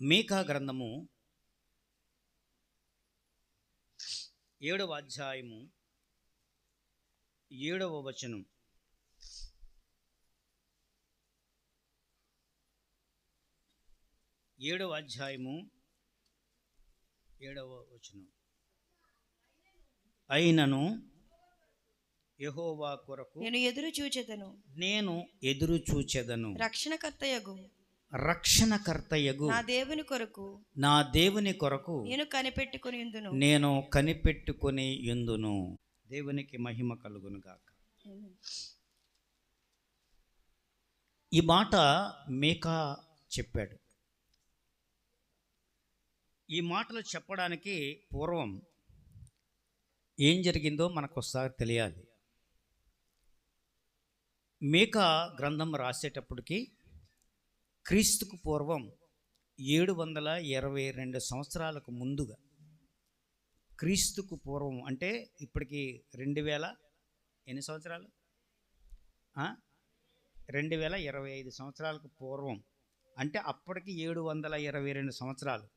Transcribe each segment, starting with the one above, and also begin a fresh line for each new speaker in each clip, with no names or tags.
మీకా గ్రంథము 7వ అధ్యాయము 7వ వచనం. ఏడవ అధ్యాయము 7వ వచనం. అయినను యెహోవా కొరకు
నేను ఎదురు చూచెదను
రక్షణకర్తయగు నా దేవుని కొరకు నేను కనిపెట్టుకొని యుందును. దేవునికి మహిమ కలుగును గాక. ఈ మాట మీకా చెప్పాడు. ఈ మాటలు చెప్పడానికి పూర్వం ఏం జరిగిందో మనకు ఒకసారి తెలియాలి. మీకా గ్రంథం రాసేటప్పటికి క్రీస్తుకు పూర్వం 722 సంవత్సరాలకు ముందుగా, క్రీస్తుకు పూర్వం అంటే ఇప్పటికి 2000 ఎన్ని సంవత్సరాలు, 2025 సంవత్సరాలకు పూర్వం అంటే అప్పటికి 722 సంవత్సరాలు,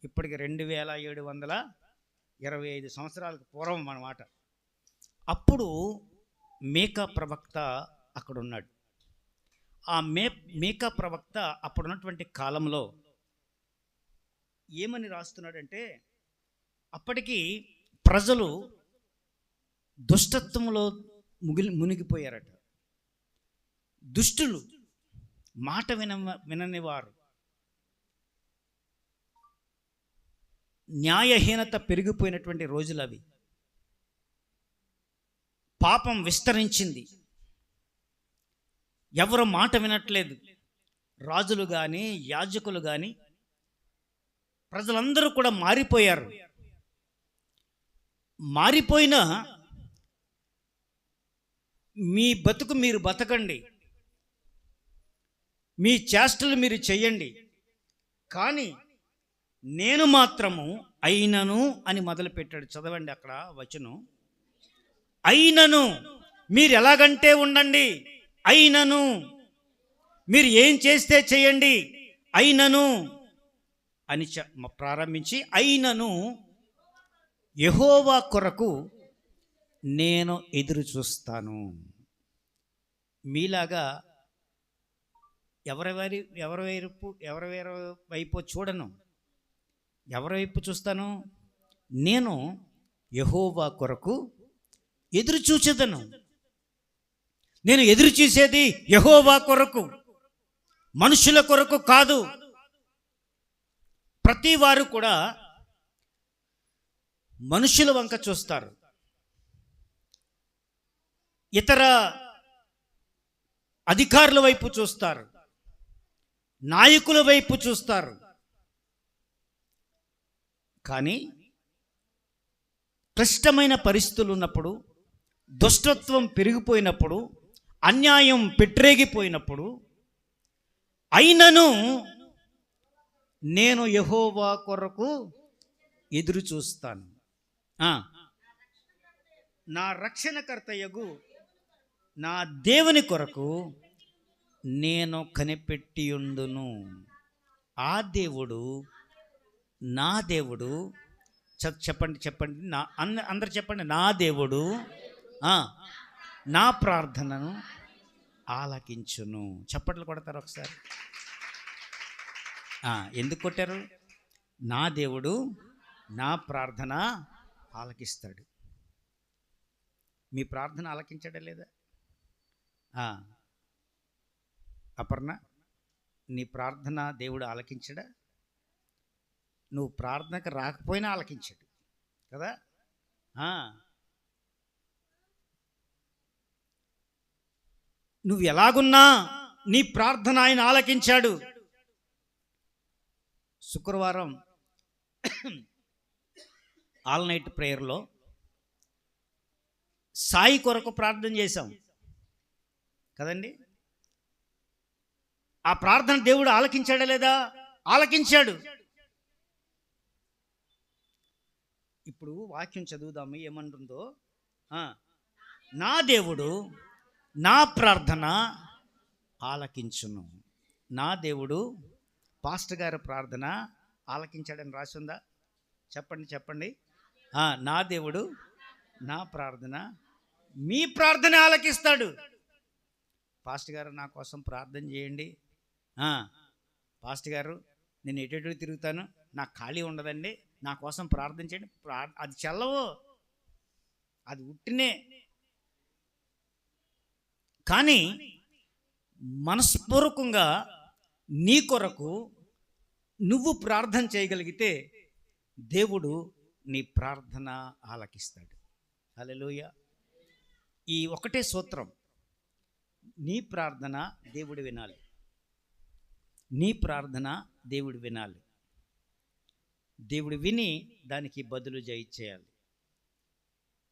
ఇప్పటికి 2725 సంవత్సరాలకు పూర్వం అన్నమాట. అప్పుడు మీకా ప్రవక్త అక్కడ ఉన్నాడు. ఆ మీకా ప్రవక్త అప్పుడున్నటువంటి కాలంలో ఏమని రాస్తున్నాడంటే, అప్పటికి ప్రజలు దుష్టత్వంలో మునిగిపోయారట. దుష్టులు, మాట వినని వారు, న్యాయహీనత పెరిగిపోయినటువంటి రోజులు అవి. పాపం విస్తరించింది. ఎవరు మాట వినట్లేదు. రాజులు కానీ, యాజకులు కానీ, ప్రజలందరూ కూడా మారిపోయారు. మారిపోయిన మీ బతుకు మీరు బతకండి, మీ చేష్టలు మీరు చెయ్యండి, కానీ నేను మాత్రము అయినను అని మొదలుపెట్టాడు. చదవండి అక్కడ వచనం. అయినను మీరు ఎలాగంటే ఉండండి, అయినను మీరు ఏం చేస్తే చేయండి, అయినను అని ప్రారంభించి, అయినను యెహోవా కొరకు నేను ఎదురు చూస్తాను. మీలాగా ఎవరి వైపు చూడను. ఎవరి వైపు చూస్తాను? నేను యెహోవా కొరకు ఎదురు చూచెదను. నేను ఎదురు చూసేది యెహోవా కొరకు, మనుషుల కొరకు కాదు. ప్రతి వారు కూడా మనుషుల వంక చూస్తారు, ఇతర అధికారుల వైపు చూస్తారు, నాయకుల వైపు చూస్తారు. కానీ క్లిష్టమైన పరిస్థితులు ఉన్నప్పుడు, దుష్టత్వం పెరిగిపోయినప్పుడు, అన్యాయం పెట్టరేగిపోయినప్పుడు, అయినను నేను యెహోవా కొరకు ఎదురు చూస్తాను. నా రక్షణకర్తయగు నా దేవుని కొరకు నేను కనిపెట్టియుండును. ఆ దేవుడు, నా దేవుడు, చెప్పండి నా అందరు చెప్పండి, నా దేవుడు నా ప్రార్థనను ఆలకించును. చప్పట్లు కొడతారు ఒకసారి. ఎందుకు కొట్టారు? నా దేవుడు నా ప్రార్థన ఆలకిస్తాడు. మీ ప్రార్థన ఆలకించడం లేదా? అపర్ణ, నీ ప్రార్థన దేవుడు ఆలకించడా? నువ్వు ప్రార్థనకు రాకపోయినా ఆలకించాడు కదా. నువ్వు ఎలాగున్నా నీ ప్రార్థన ఆయన ఆలకించాడు. శుక్రవారం ఆల్ నైట్ ప్రేయర్లో సాయి కొరకు ప్రార్థన చేశాం కదండి. ఆ ప్రార్థన దేవుడు ఆలకించాడా లేదా? ఆలకించాడు. ఇప్పుడు వాక్యం చదువుదాము ఏమంటుందో. నా దేవుడు నా ప్రార్థన ఆలకించును. నా దేవుడు పాస్టర్ గారి ప్రార్థన ఆలకించాడని రాసి ఉందా? చెప్పండి చెప్పండి. నా దేవుడు నా ప్రార్థన, మీ ప్రార్థన ఆలకిస్తాడు. పాస్టర్ గారు నా కోసం ప్రార్థన చేయండి. పాస్టర్ గారు నేను ఎటు తిరుగుతాను, నాకు ఖాళీ ఉండదండి, నా కోసం ప్రార్థన చేయండి. అది చెల్లవు, అది ఉట్టినే. కానీ మనస్పూర్వకంగా నీ కొరకు నువ్వు ప్రార్థన చేయగలిగితే దేవుడు నీ ప్రార్థన ఆలకిస్తాడు. హల్లెలూయా. ఈ ఒకటే సూత్రం, నీ ప్రార్థన దేవుడు వినాలి, నీ ప్రార్థన దేవుడు వినాలి. దేవుడు విని దానికి బదులు చేయాలి.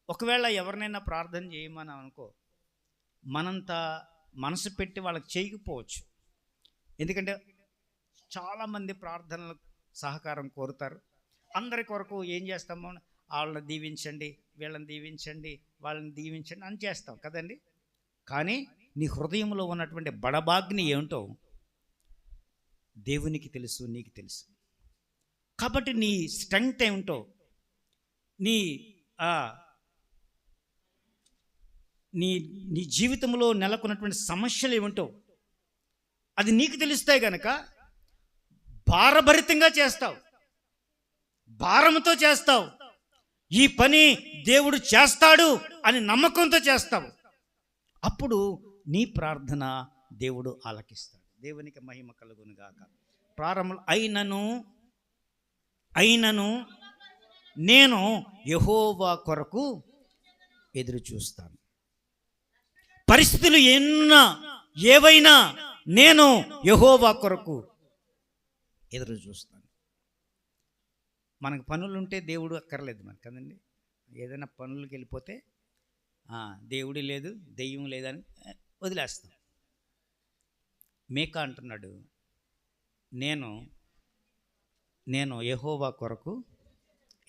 ఒకవేళ ఎవరినైనా ప్రార్థన చేయమని అనుకో, మనంతా మనసు పెట్టి వాళ్ళకి చేయకపోవచ్చు. ఎందుకంటే చాలామంది ప్రార్థనలకు సహకారం కోరుతారు. అందరి కొరకు ఏం చేస్తామో, వాళ్ళని దీవించండి, వీళ్ళని దీవించండి, వాళ్ళని దీవించండి అని చేస్తాం కదండి. కానీ నీ హృదయంలో ఉన్నటువంటి బడబాగ్ని ఏమిటో దేవునికి తెలుసు, నీకు తెలుసు. కాబట్టి నీ స్ట్రెంగ్త్ ఏమిటో, నీ నీ జీవితంలో నెలకొన్నటువంటి సమస్యలు ఏమిటో అది నీకు తెలుస్తాయి గనక భారభరితంగా చేస్తావు, భారంతో చేస్తావు. ఈ పని దేవుడు చేస్తాడు అని నమ్మకంతో చేస్తావు. అప్పుడు నీ ప్రార్థన దేవుడు ఆలకిస్తాడు. దేవునికి మహిమ కలుగును గాక. ప్రారంభం అయినను నేను యెహోవా కొరకు ఎదురు చూస్తాను. పరిస్థితులు ఏవైనా నేను యెహోవా కొరకు ఎదురు చూస్తాను. మనకు పనులుంటే దేవుడు అక్కర్లేదు మనకు కదండి. ఏదైనా పనులకు వెళ్ళిపోతే దేవుడి లేదు, దెయ్యం లేదని వదిలేస్తాం. మేకా అంటున్నాడు, నేను యెహోవా కొరకు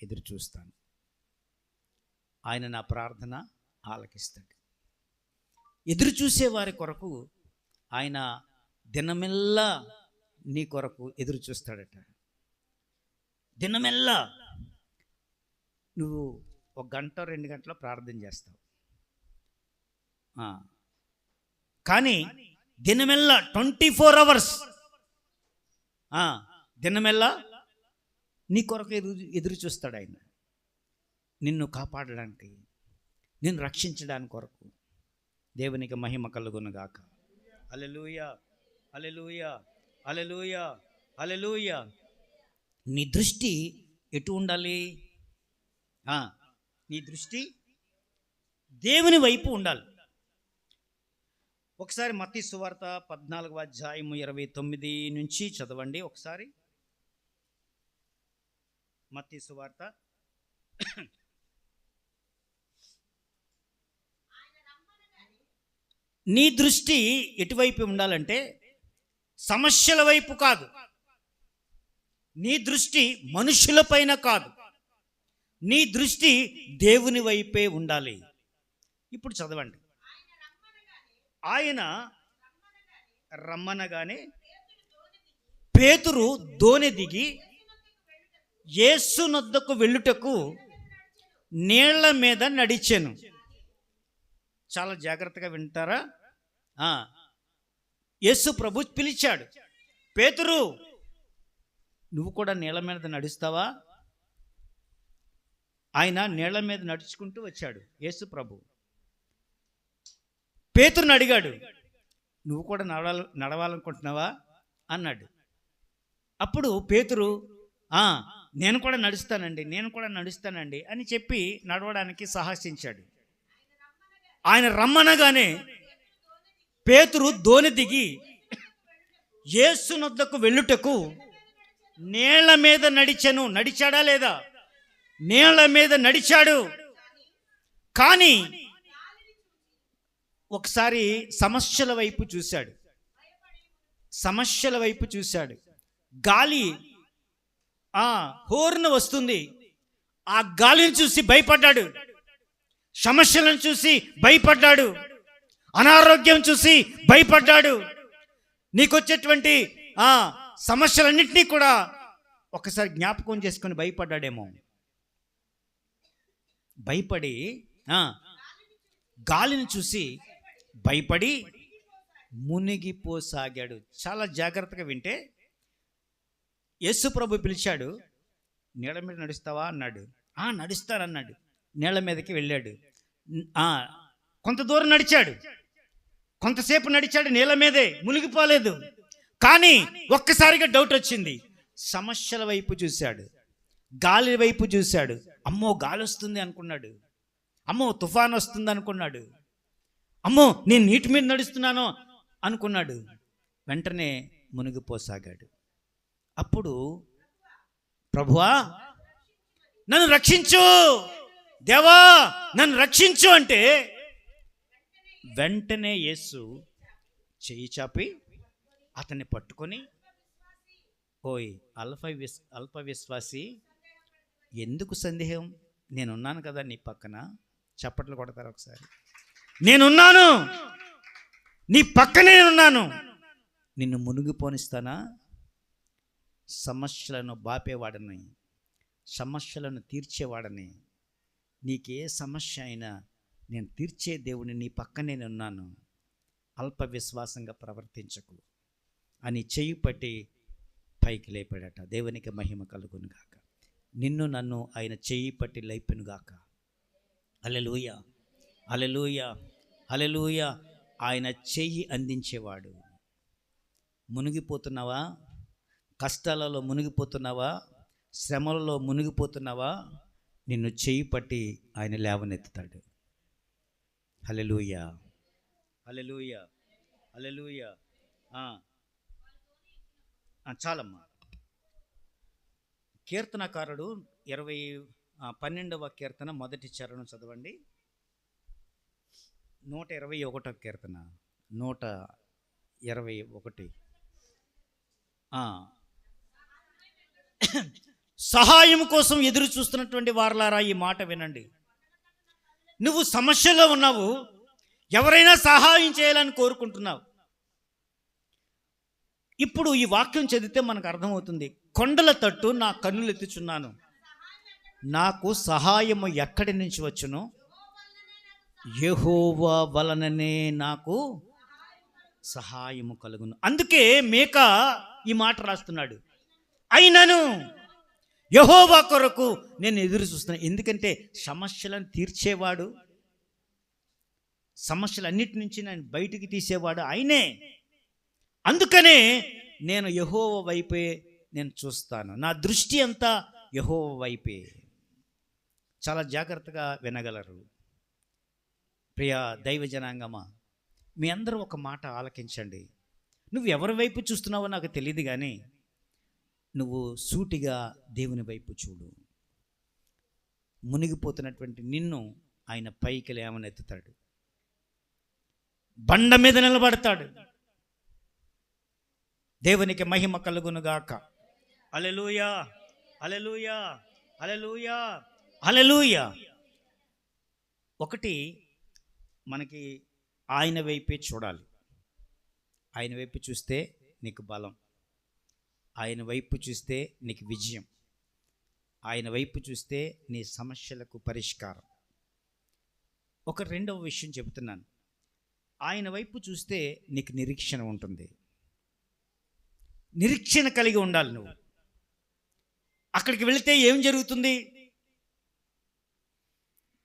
ఎదురు చూస్తాను, ఆయన నా ప్రార్థన ఆలకిస్తాడు. ఎదురు చూసే వారి కొరకు ఆయన దినమెల్లా నీ కొరకు ఎదురు చూస్తాడట. దినమెల్లా నువ్వు 1 గంట 2 గంటలో ప్రార్థన చేస్తావు, కానీ దినమెల్లా 24 hours దినమెల్లా నీ కొరకు ఎదురు చూస్తాడు ఆయన. నిన్ను కాపాడడానికి, నిన్ను రక్షించడానికి కొరకు. దేవునికి మహిమ కలుగును గాక. హల్లెలూయా, హల్లెలూయా, హల్లెలూయా, హల్లెలూయా. నీ దృష్టి ఎటు ఉండాలి? నీ దృష్టి దేవుని వైపు ఉండాలి. ఒకసారి మత్తయి సువార్త 14వ అధ్యాయం 29 నుంచి చదవండి ఒకసారి. మత్తయి సువార్త నీ దృష్టి ఎటువైపు ఉండాలంటే సమస్యల వైపు కాదు, నీ దృష్టి మనుషుల పైన కాదు, నీ దృష్టి దేవుని వైపే ఉండాలి. ఇప్పుడు చదవండి. ఆయన రమ్మనగానే పేతురు దోణి దిగి యేసు నొద్దకు వెళ్ళుటకు నీళ్ల మీద నడిచెను. చాలా జాగ్రత్తగా వింటారా? యేసు ప్రభు పిలిచాడు, పేతురు నువ్వు కూడా నీళ్ల మీద నడుస్తావా? ఆయన నీళ్ల మీద నడుచుకుంటూ వచ్చాడు యేసు ప్రభు. పేతురుని అడిగాడు, నువ్వు కూడా నడవాలనుకుంటున్నావా అన్నాడు. అప్పుడు పేతురు నేను కూడా నడుస్తానండి అని చెప్పి నడవడానికి సాహసించాడు. ఆయన రమ్మనగానే పేతురు దోణి దిగి యేసు నొద్దకు వెళ్ళుటకు నీళ్ల మీద నడిచెను. నడిచాడా లేదా? నీళ్ల మీద నడిచాడు. కానీ ఒకసారి సమస్యల వైపు చూశాడు. గాలి హోరున వస్తుంది. ఆ గాలిని చూసి భయపడ్డాడు, సమస్యలను చూసి భయపడ్డాడు, అనారోగ్యం చూసి భయపడ్డాడు, నీకొచ్చేటువంటి సమస్యలన్నింటినీ కూడా ఒకసారి జ్ఞాపకం చేసుకొని భయపడ్డాడేమో. భయపడి గాలిని చూసి భయపడి మునిగిపోసాగాడు. చాలా జాగ్రత్తగా వింటే, యేసు ప్రభు పిలిచాడు, నీళ్ళ మీద నడుస్తావా అన్నాడు. నడుస్తానన్నాడు. నీళ్ళ మీదకి వెళ్ళాడు. కొంత దూరం నడిచాడు, కొంతసేపు నడిచాడు, నీళ్ళ మీదే, మునిగిపోలేదు. కానీ ఒక్కసారిగా డౌట్ వచ్చింది. సమస్యల వైపు చూశాడు, గాలి వైపు చూశాడు. అమ్మో గాలి వస్తుంది అనుకున్నాడు, అమ్మో తుఫాన్ వస్తుంది అనుకున్నాడు, అమ్మో నేను నీటి మీద నడుస్తున్నాను అనుకున్నాడు. వెంటనే మునిగిపోసాగాడు. అప్పుడు ప్రభువా నన్ను రక్షించు, దేవా నన్ను రక్షించు అంటే వెంటనే యేసు చెయ్యి చాపి అతన్ని పట్టుకొని, ఓయ్ అల్ప విశ్వాసి, ఎందుకు సందేహం? నేనున్నాను కదా నీ పక్కన. చప్పట్లు కొడతారు ఒకసారి. నేనున్నాను, నీ పక్కనే ఉన్నాను, నిన్ను మునిగిపోనిస్తానా? సమస్యలను బాపేవాడని, సమస్యలను తీర్చేవాడని, నీకే సమస్య అయినా నేను తీర్చే దేవుని నీ పక్కనే ఉన్నాను, అల్ప విశ్వాసంగా ప్రవర్తించకు అని చెయ్యి పట్టి పైకి లేపాడట. దేవునికి మహిమ కలుగును గాక. నిన్ను నన్ను ఆయన చెయ్యి పట్టి లేపెను గాక. హల్లెలూయా, హల్లెలూయా, హల్లెలూయా. ఆయన చెయ్యి అందించేవాడు. మునిగిపోతున్నావా? కష్టాలలో మునిగిపోతున్నావా? శ్రమలలో మునిగిపోతున్నావా? నిన్ను చెయ్యి పట్టి ఆయన లేవనెత్తుతాడు. హల్లెలూయా, హల్లెలూయా, హల్లెలూయా. చాలమ్మా. కీర్తనకారుడు 12వ కీర్తన మొదటి చరణం చదవండి. 121వ కీర్తన 121. సహాయం కోసం ఎదురు చూస్తున్నటువంటి వారలారా ఈ మాట వినండి. నువ్వు సమస్యలో ఉన్నావు, ఎవరైనా సహాయం చేయాలని కోరుకుంటున్నావు. ఇప్పుడు ఈ వాక్యం చదివితే మనకు అర్థమవుతుంది. కొండల తట్టు నా కన్నులు ఎత్తుచున్నాను, నాకు సహాయము ఎక్కడి నుంచి వచ్చును? యెహోవా వలననే నాకు సహాయము కలుగును. అందుకే మీకా ఈ మాట రాస్తున్నాడు, అయినను యెహోవా కొరకు నేను ఎదురు చూస్తున్నాను. ఎందుకంటే సమస్యలను తీర్చేవాడు, సమస్యలన్నిటి నుంచి నేను బయటికి తీసేవాడు ఆయనే. అందుకనే నేను యెహోవా వైపే నేను చూస్తాను, నా దృష్టి అంతా యెహోవా వైపే. చాలా జాగ్రత్తగా వినగలరు ప్రియ దైవ జనాంగమా. మీ అందరూ ఒక మాట ఆలకించండి. నువ్వు ఎవరి వైపు చూస్తున్నావో నాకు తెలియదు, కానీ నువ్వు సూటిగా దేవుని వైపు చూడు. మునిగిపోతున్నటువంటి నిన్ను ఆయన పైకి లేవనెత్తుతాడు, బండ మీద నిలబడతాడు. దేవునికి మహిమ కలుగునుగాక. హల్లెలూయా, హల్లెలూయా, హల్లెలూయా, హల్లెలూయా. ఒకటి మనకి ఆయన వైపే చూడాలి. ఆయన వైపు చూస్తే నీకు బలం, ఆయన వైపు చూస్తే నీకు విజయం, ఆయన వైపు చూస్తే నీ సమస్యలకు పరిష్కారం. ఒక రెండవ విషయం చెబుతున్నాను. ఆయన వైపు చూస్తే నీకు నిరీక్షణ ఉంటుంది. నిరీక్షణ కలిగి ఉండాలి నువ్వు. అక్కడికి వెళితే ఏం జరుగుతుంది?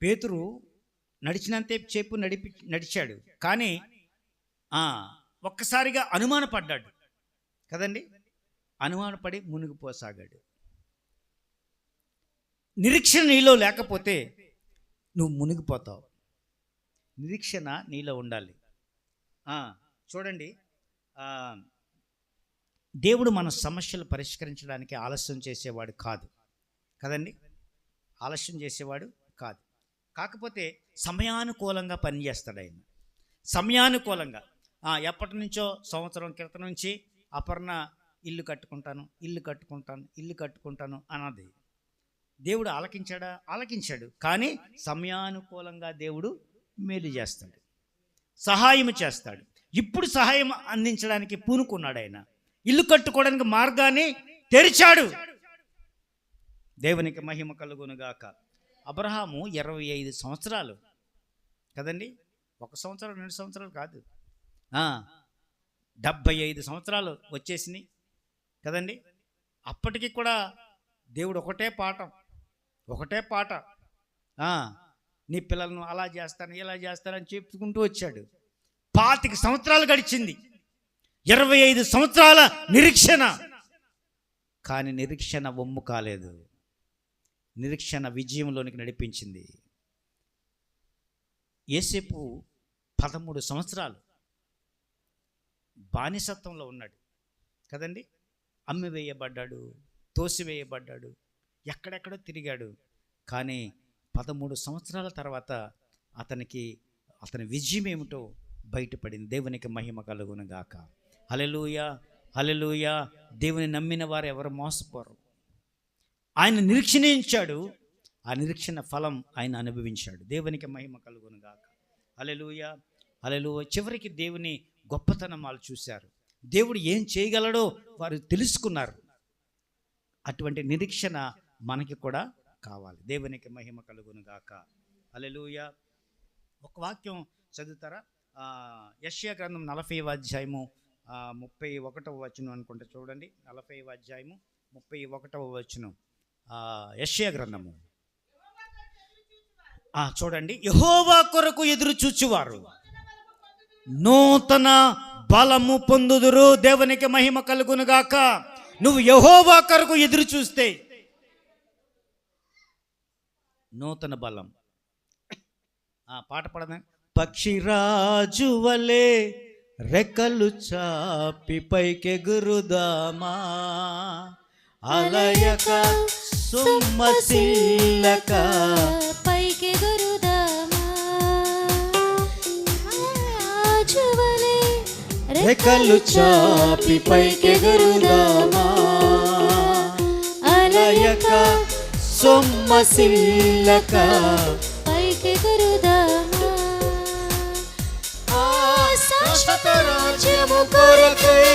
పేతురు నడిచినంతే సేపు నడిచాడు, కానీ ఒక్కసారిగా అనుమానపడ్డాడు కదండి. అనుమానపడి మునిగిపోసాగాడు. నిరీక్షణ నీలో లేకపోతే నువ్వు మునిగిపోతావు. నిరీక్షణ నీలో ఉండాలి. చూడండి, దేవుడు మన సమస్యలు పరిష్కరించడానికి ఆలస్యం చేసేవాడు కాదు కదండి. ఆలస్యం చేసేవాడు కాదు. కాకపోతే సమయానుకూలంగా పనిచేస్తాడు ఆయన. సమయానుకూలంగా ఎప్పటి నుంచో సంవత్సరం క్రితం నుంచి అపర్ణ ఇల్లు కట్టుకుంటాను అన్నది. దేవుడు ఆలకించాడా? ఆలకించాడు. కానీ సమయానుకూలంగా దేవుడు మేలు చేస్తాడు, సహాయం చేస్తాడు. ఇప్పుడు సహాయం అందించడానికి పూనుకున్నాడు ఆయన. ఇల్లు కట్టుకోవడానికి మార్గాన్ని తెరిచాడు. దేవునికి మహిమ కలుగునుగాక. అబ్రహాము 25 సంవత్సరాలు కదండి, 1 సంవత్సరం 2 సంవత్సరాలు కాదు, 75 సంవత్సరాలు వచ్చేసినాయి కదండి. అప్పటికి కూడా దేవుడు ఒకటే పాట, నీ పిల్లలను అలా చేస్తాను ఇలా చేస్తానని చెప్పుకుంటూ వచ్చాడు. 25 సంవత్సరాలు గడిచింది, 25 సంవత్సరాల నిరీక్షణ. కానీ నిరీక్షణ వమ్ము కాలేదు, నిరీక్షణ విజయంలోనికి నడిపించింది. యేసేపు 13 సంవత్సరాలు బానిసత్వంలో ఉన్నాడు కదండి. అమ్మివేయబడ్డాడు, తోసివేయబడ్డాడు, ఎక్కడెక్కడో తిరిగాడు. కానీ 13 సంవత్సరాల తర్వాత అతని విజయం ఏమిటో బయటపడింది. దేవునికి మహిమ కలుగును గాక. హల్లెలూయా, హల్లెలూయా. దేవుని నమ్మిన వారు ఎవరు మోసపోరు. ఆయన నిరీక్షించాడు, ఆ నిరీక్షణ ఫలం ఆయన అనుభవించాడు. దేవునికి మహిమ కలుగును గాక. హల్లెలూయా, హల్లెలూయా. చివరికి దేవుని గొప్పతనం వాళ్ళు చూశారు, దేవుడు ఏం చేయగలడో వారు తెలుసుకున్నారు. అటువంటి నిరీక్షణ మనకి కూడా కావాలి. దేవునికి మహిమ కలుగును గాక. హల్లెలూయా. ఒక వాక్యం చదువుతారా? యెషయా గ్రంథం 40వ అధ్యాయము 31వ వచనం అనుకుంటే చూడండి. 40వ అధ్యాయము 31వ వచనం, యెషయా గ్రంథము. చూడండి, యెహోవా కొరకు ఎదురు చూచువారు నూతన బలము పొందుదురు. దేవునికి మహిమ కలుగును గాక. నువ్వు యెహోవా కొరకు ఎదురు చూస్తే నూతన బలం. పాట పడదా? పక్షిరాజు వలే రెక్కలు చాపి పైకెగురుదామా, అలయక సొమ్మసిల్లక
పైకెగురుదామా, రాజు వలే
రెక్కలు చాపి పైకెగురుదామా, అలయక సొమ్మసిల్లక
పైకెగురుదామా.
శాశ్వత రాజ్యము కొరకై,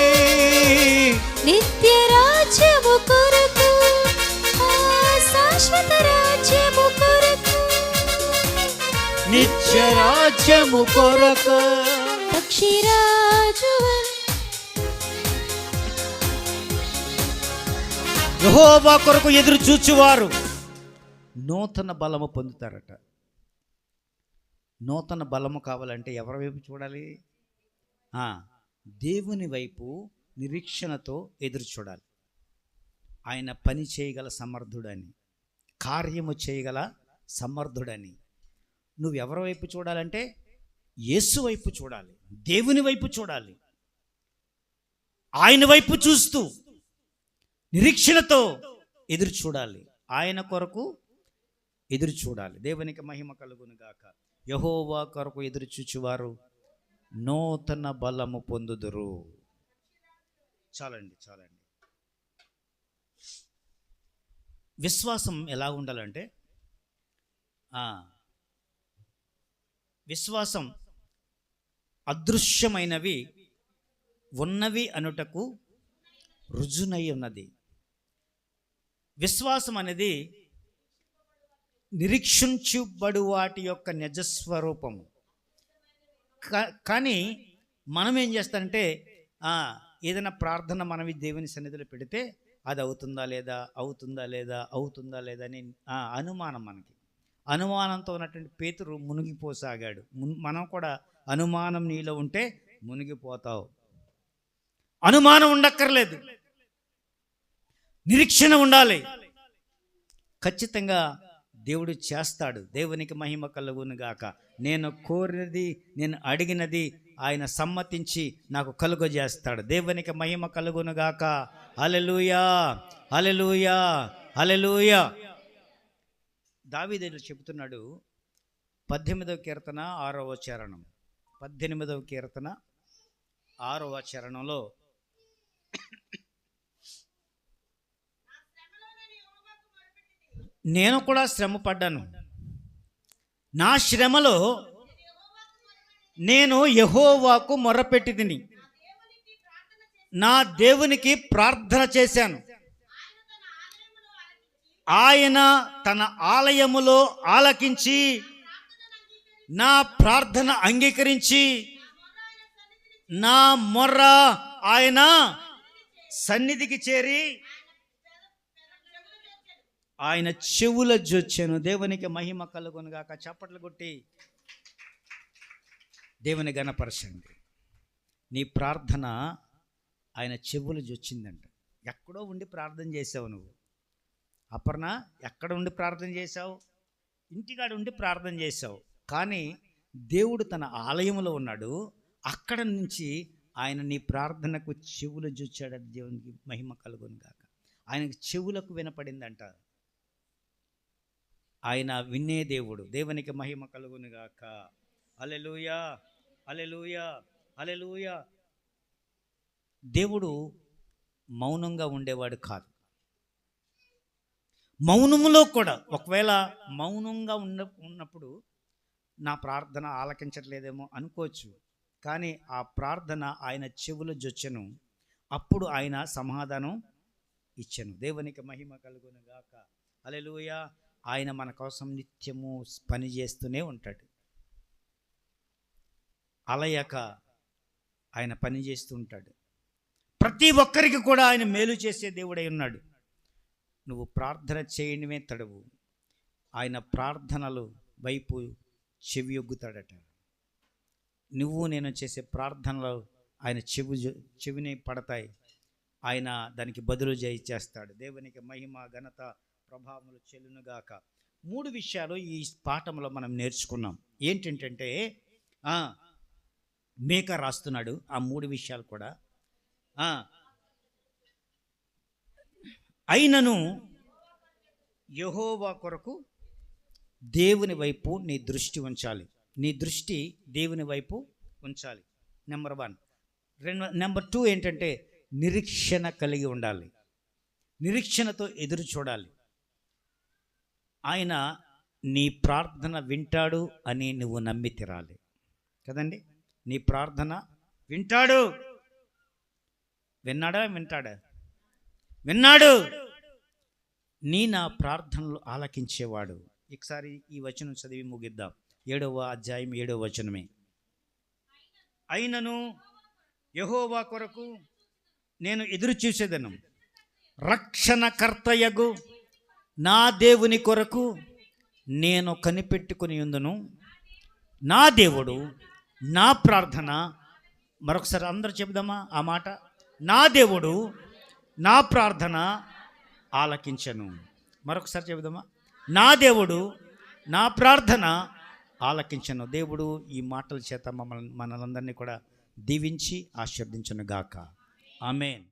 నిత్య రాజ్యము కొరకు, శాశ్వత రాజ్యము కొరకు,
నిత్య రాజ్యము కొరకు.
పక్షిరాజు
యెహోవా కొరకు ఎదురు చూచువారు నూతన బలము పొందుతారట. నూతన బలము కావాలంటే ఎవరి వైపు చూడాలి? దేవుని వైపు నిరీక్షణతో ఎదురు చూడాలి. ఆయన పని చేయగల సమర్థుడని, కార్యము చేయగల సమర్థుడని. నువ్వు ఎవరి వైపు చూడాలంటే యేసు వైపు చూడాలి, దేవుని వైపు చూడాలి. ఆయన వైపు చూస్తూ నిరీక్షణతో ఎదురు చూడాలి, ఆయన కొరకు ఎదురు చూడాలి. దేవునికి మహిమ కలుగును గాక. యెహోవా కొరకు ఎదురు చూచువారు నూతన బలము పొందుదురు. చాలండి. విశ్వాసం ఎలా ఉండాలంటే, విశ్వాసం అదృశ్యమైనవి ఉన్నవి అనుటకు రుజునై ఉన్నది. విశ్వాసం అనేది నిరీక్షించుబడు వాటి యొక్క నిజస్వరూపము. కానీ మనం ఏం చేస్తామంటే, ఏదైనా ప్రార్థన మనవి దేవుని సన్నిధిలో పెడితే అది అవుతుందా లేదా అని అనుమానం. మనకి అనుమానంతో ఉన్నటువంటి పేతురు మునిగిపోసాగాడు. మనం కూడా అనుమానం నీలో ఉంటే మునిగిపోతావు. అనుమానం ఉండక్కర్లేదు, నిరీక్షణ ఉండాలి. ఖచ్చితంగా దేవుడు చేస్తాడు. దేవునికి మహిమ కలుగును గాక. నేను కోరినది, నేను అడిగినది ఆయన సమ్మతించి నాకు కలుగజేస్తాడు. దేవునికి మహిమ కలుగును గాక. హల్లెలూయా, హల్లెలూయా, హల్లెలూయా. దావీదు చెబుతున్నాడు, 18వ కీర్తన 6వ చరణం, 18వ కీర్తన 6వ చరణంలో, నేను కూడా శ్రమ పడ్డాను, నా శ్రమలో నేను యెహోవాకు మొరపెట్టితిని, నా దేవునికి ప్రార్థన చేశాను. ఆయన తన ఆలయములో ఆలకించి నా ప్రార్థన అంగీకరించి నా మొర్ర ఆయన సన్నిధికి చేరి ఆయన చెవుల జొచ్చాను. దేవునికి మహిమ కలుగునుగాక. చప్పట్లు కొట్టి దేవుని గణపరచండి. నీ ప్రార్థన ఆయన చెవులు జొచ్చిందంట. ఎక్కడో ఉండి ప్రార్థన చేసావు నువ్వు. అపర్ణ, ఎక్కడ ఉండి ప్రార్థన చేశావు? ఇంటికాడ ఉండి ప్రార్థన చేశావు. కానీ దేవుడు తన ఆలయంలో ఉన్నాడు. అక్కడ నుంచి ఆయన నీ ప్రార్థనకు చెవులు జొచ్చాడు. దేవునికి మహిమ కలుగునుగాక. ఆయనకు చెవులకు వినపడిందంట. ఆయన వినే దేవుడు. దేవునికి మహిమ కలుగునుగాక. హల్లెలూయా, హల్లెలూయా, హల్లెలూయా. దేవుడు మౌనంగా ఉండేవాడు కాదు. మౌనములో కూడా ఒకవేళ మౌనంగా ఉన్నప్పుడు నా ప్రార్థన ఆలకించట్లేదేమో అనుకోవచ్చు. కానీ ఆ ప్రార్థన ఆయన చెవుల జొచ్చెను. అప్పుడు ఆయన సమాధానం ఇచ్చెను. దేవునికి మహిమ కలుగునుగాక. హల్లెలూయా. ఆయన మన కోసం నిత్యము పని చేస్తూనే ఉంటాడు. అలయక ఆయన పని చేస్తూ ఉంటాడు. ప్రతి ఒక్కరికి కూడా ఆయన మేలు చేసే దేవుడై ఉన్నాడు. నువ్వు ప్రార్థన చేయడమే తడవు. ఆయన ప్రార్థనలు వైపు చెవియొగ్గుతాడట. నువ్వు నేను చేసే ప్రార్థనలు ఆయన చెవిని పడతాయి. ఆయన దానికి బదులు చేస్తాడు. దేవునికి మహిమ ఘనత ప్రభావములు చెల్లునుగాక. 3 విషయాలు ఈ పాఠంలో మనం నేర్చుకున్నాం. ఏంటంటే మేక రాస్తున్నాడు ఆ 3 విషయాలు కూడా. అయినను యెహోవా కొరకు దేవుని వైపు నీ దృష్టి ఉంచాలి. నీ దృష్టి దేవుని వైపు ఉంచాలి. నెంబర్ 1. నెంబర్ 2 ఏంటంటే నిరీక్షణ కలిగి ఉండాలి. నిరీక్షణతో ఎదురు చూడాలి. ఆయన నీ ప్రార్థన వింటాడు అని నువ్వు నమ్మి తీరాలి కదండి. నీ ప్రార్థన వింటాడు. విన్నాడా? విన్నాడు. నా ప్రార్థనలు ఆలకించేవాడు. ఒకసారి ఈ వచనం చదివి ముగిద్దాం. 7వ అధ్యాయం 7వ వచనమే. అయినను యెహోవా కొరకు నేను ఎదురు చూసేదను, రక్షణకర్తయగు నా దేవుని కొరకు నేను కనిపెట్టుకుని ఉందును. నా దేవుడు నా ప్రార్థన, మరొకసారి అందరూ చెబుదామా ఆ మాట, నా దేవుడు నా ప్రార్థన ఆలకించను. మరొకసారి చెబుదామా, నా దేవుడు నా ప్రార్థన ఆలకించను. దేవుడు ఈ మాటల చేత మనలందరినీ కూడా దీవించి ఆశీర్వదించును గాక. ఆమేన్.